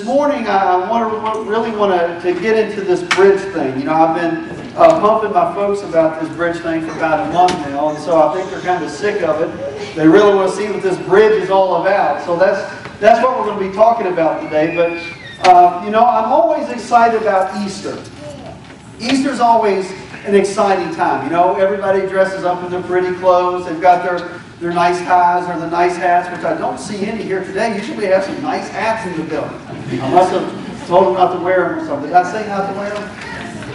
morning I really want to get into this bridge thing. You know, I've been pumping my folks about this bridge thing for about a month now, and so I think they're kind of sick of it. They really want to see what this bridge is all about. So that's what we're going to be talking about today. But you know, I'm always excited about Easter. Easter's always an exciting time. You know, everybody dresses up in their pretty clothes. They've got their nice ties or the nice hats, which I don't see any here today. Usually we have some nice hats in the building. I must have told them not to wear them or something. Did I say not to wear them?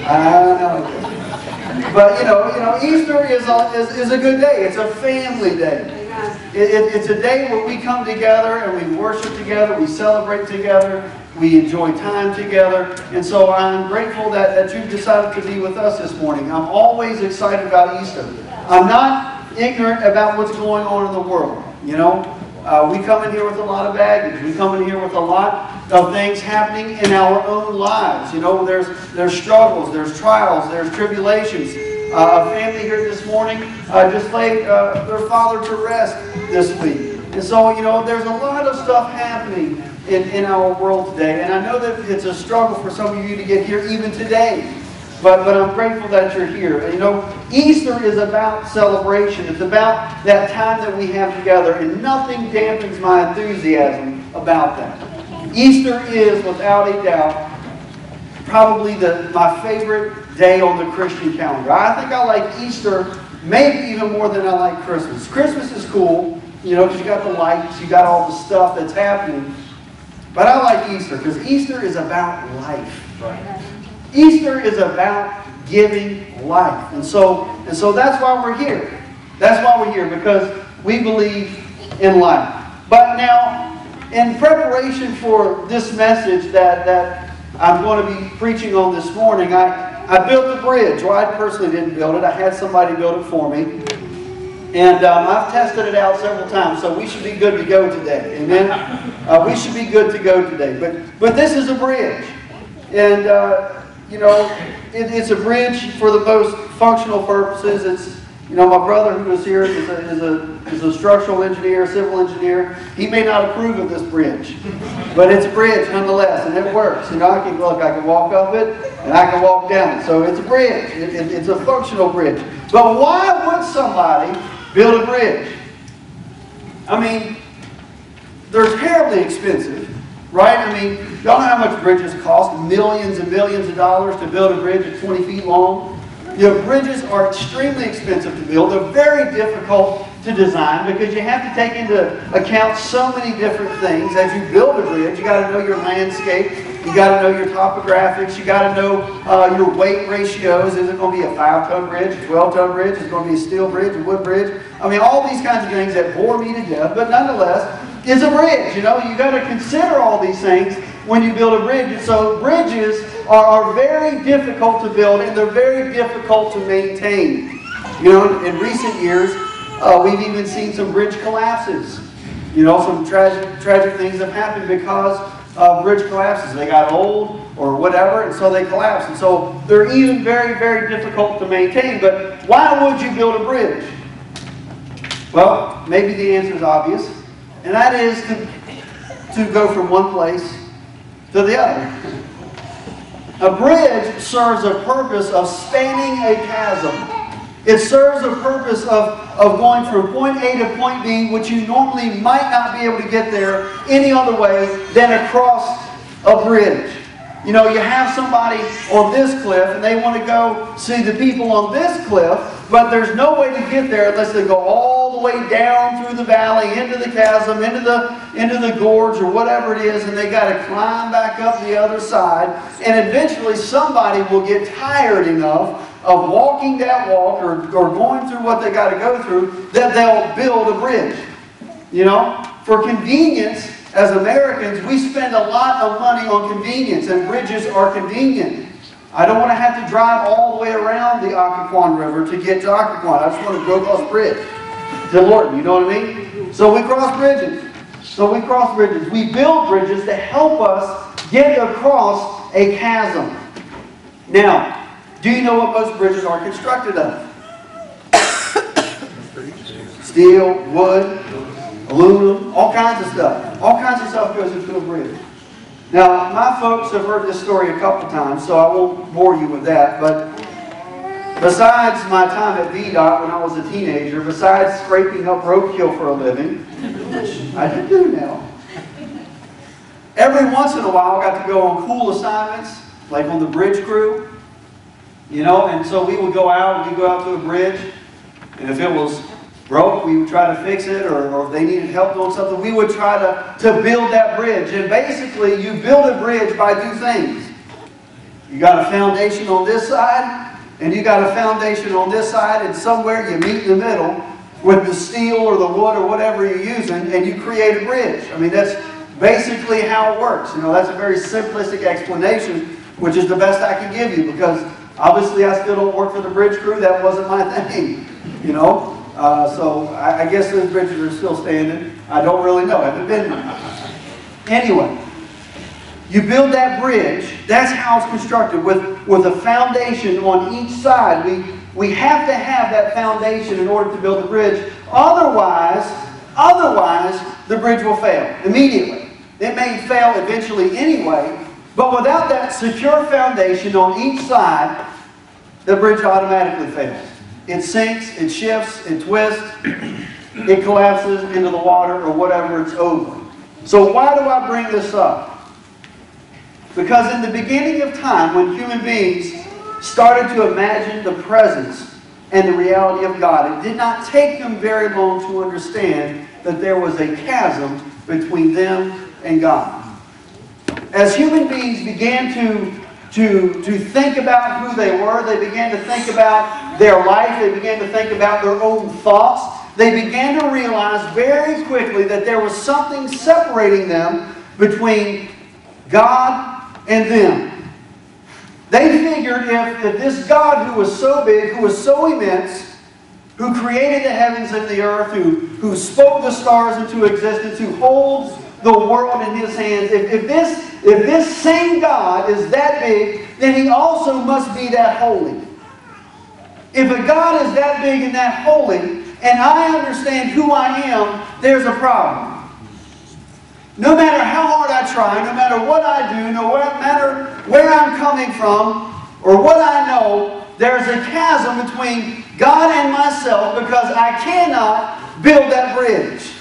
I don't know. But you know, Easter is a good day. It's a family day. It's a day where we come together and we worship together, we celebrate together, we enjoy time together. And so I'm grateful that you've decided to be with us this morning. I'm always excited about Easter. I'm not ignorant about what's going on in the world. You know, we come in here with a lot of baggage. We come in here with a lot of things happening in our own lives. You know, there's struggles, there's trials, there's tribulations. A family here this morning just laid their father to rest this week. And so, you know, there's a lot of stuff happening in our world today. And I know that it's a struggle for some of you to get here even today. But I'm grateful that you're here. And, you know, Easter is about celebration. It's about that time that we have together. And nothing dampens my enthusiasm about that. Easter is, without a doubt, probably my favorite day on the Christian calendar. I think I like Easter maybe even more than I like Christmas. Christmas is cool, you know, because you got the lights, you got all the stuff that's happening. But I like Easter because Easter is about life. Right? Easter is about giving life. And so that's why we're here. That's why we're here, because we believe in life. But now, in preparation for this message that I'm going to be preaching on this morning, I built the bridge. Well, I personally didn't build it. I had somebody build it for me. And I've tested it out several times, so we should be good to go today. Amen? We should be good to go today. But this is a bridge. And, you know, it's a bridge for the most functional purposes. It's, you know, my brother who was here is a structural engineer, civil engineer. He may not approve of this bridge, but it's a bridge nonetheless, and it works. You know, I can walk up it, and I can walk down it. So it's a bridge. It's a functional bridge. But why would somebody build a bridge? I mean, they're terribly expensive, right? I mean, y'all know how much bridges cost? Millions and millions of dollars to build a bridge that's 20 feet long. You know, bridges are extremely expensive to build. They're very difficult to design because you have to take into account so many different things. As you build a bridge, you got to know your landscape, you got to know your topographics, you got to know your weight ratios. Is it going to be a 5-ton bridge, a 12-ton bridge? Is it going to be a steel bridge, a wood bridge? I mean, all these kinds of things that bore me to death, but nonetheless, it's a bridge. You know, you got to consider all these things when you build a bridge. And so bridges are very difficult to build, and they're very difficult to maintain. You know, in recent years, we've even seen some bridge collapses. You know, some tragic things have happened because of bridge collapses. They got old or whatever, and so they collapsed. And so they're even very, very difficult to maintain. But why would you build a bridge? Well, maybe the answer is obvious, and that is to go from one place to the other. A bridge serves a purpose of spanning a chasm. It serves a purpose of going from point A to point B, which you normally might not be able to get there any other way than across a bridge. You know, you have somebody on this cliff and they want to go see the people on this cliff, but there's no way to get there unless they go all the way down through the valley, into the chasm, into the gorge or whatever it is, and they got to climb back up the other side. And eventually somebody will get tired enough of walking that walk or going through what they got to go through that they'll build a bridge. You know, for convenience, as Americans, we spend a lot of money on convenience, and bridges are convenient. I don't want to have to drive all the way around the Occoquan River to get to Occoquan. I just want to go across the bridge to Lorton, you know what I mean? So we cross bridges. We build bridges to help us get across a chasm. Now, do you know what most bridges are constructed of? Steel, wood, aluminum, all kinds of stuff. All kinds of stuff goes into a bridge. Now, my folks have heard this story a couple times, so I won't bore you with that, but besides my time at VDOT when I was a teenager, besides scraping up roadkill for a living, which I can do now, every once in a while I got to go on cool assignments, like on the bridge crew, you know, and so we would go out, we'd go out to a bridge, and if it was broke, we would try to fix it, or if they needed help doing something, we would try to build that bridge. And basically, you build a bridge by two things. You got a foundation on this side, and you got a foundation on this side, and somewhere you meet in the middle with the steel or the wood or whatever you're using, and you create a bridge. I mean, that's basically how it works. You know, that's a very simplistic explanation, which is the best I can give you, because obviously I still don't work for the bridge crew. That wasn't my thing, you know. So I guess those bridges are still standing. I don't really know. I haven't been there. Anyway, you build that bridge. That's how it's constructed, with a foundation on each side. We have to have that foundation in order to build the bridge. Otherwise, the bridge will fail immediately. It may fail eventually anyway, but without that secure foundation on each side, the bridge automatically fails. It sinks, it shifts, it twists, it collapses into the water or whatever, it's over. So why do I bring this up? Because in the beginning of time, when human beings started to imagine the presence and the reality of God, it did not take them very long to understand that there was a chasm between them and God. As human beings began to think about who they were, they began to think about their life, they began to think about their own thoughts, they began to realize very quickly that there was something separating them between God and them. They figured if this God who was so big, who was so immense, who created the heavens and the earth, who spoke the stars into existence, who holds the world in His hands, if this same God is that big, then He also must be that holy. If a God is that big and that holy, and I understand who I am, there's a problem. No matter how hard I try, no matter what I do, no matter where I'm coming from, or what I know, there's a chasm between God and myself, because I cannot build that bridge.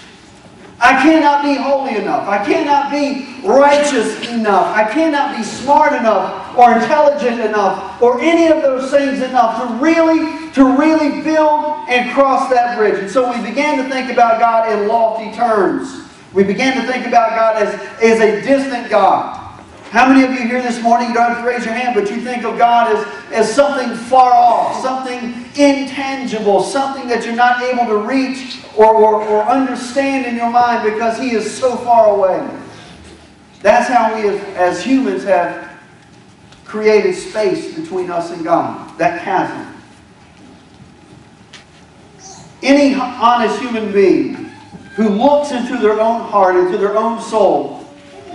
I cannot be holy enough. I cannot be righteous enough. I cannot be smart enough or intelligent enough or any of those things enough to really build and cross that bridge. And so we began to think about God in lofty terms. We began to think about God as a distant God. How many of you here this morning, you don't have to raise your hand, but you think of God as something far off, something intangible, something that you're not able to reach or understand in your mind because He is so far away. That's how we as humans have created space between us and God, that chasm. Any honest human being who looks into their own heart, into their own soul,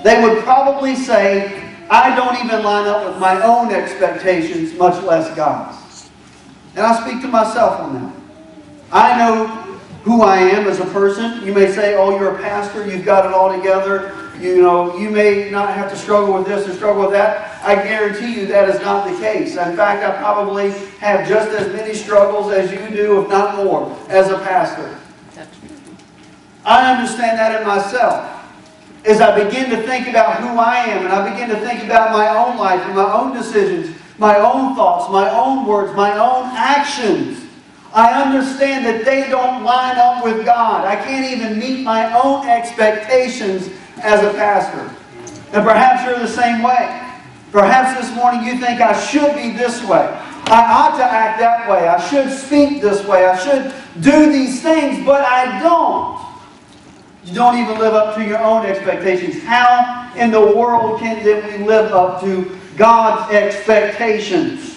they would probably say, I don't even line up with my own expectations, much less God's. And I speak to myself on that. I know who I am as a person. You may say, oh, you're a pastor, you've got it all together. You know, you may not have to struggle with this or struggle with that. I guarantee you that is not the case. In fact, I probably have just as many struggles as you do, if not more, as a pastor. I understand that in myself. As I begin to think about who I am, and I begin to think about my own life and my own decisions, my own thoughts, my own words, my own actions, I understand that they don't line up with God. I can't even meet my own expectations as a pastor. And perhaps you're the same way. Perhaps this morning you think I should be this way. I ought to act that way. I should speak this way. I should do these things, but I don't. You don't even live up to your own expectations. How in the world can we live up to God's expectations?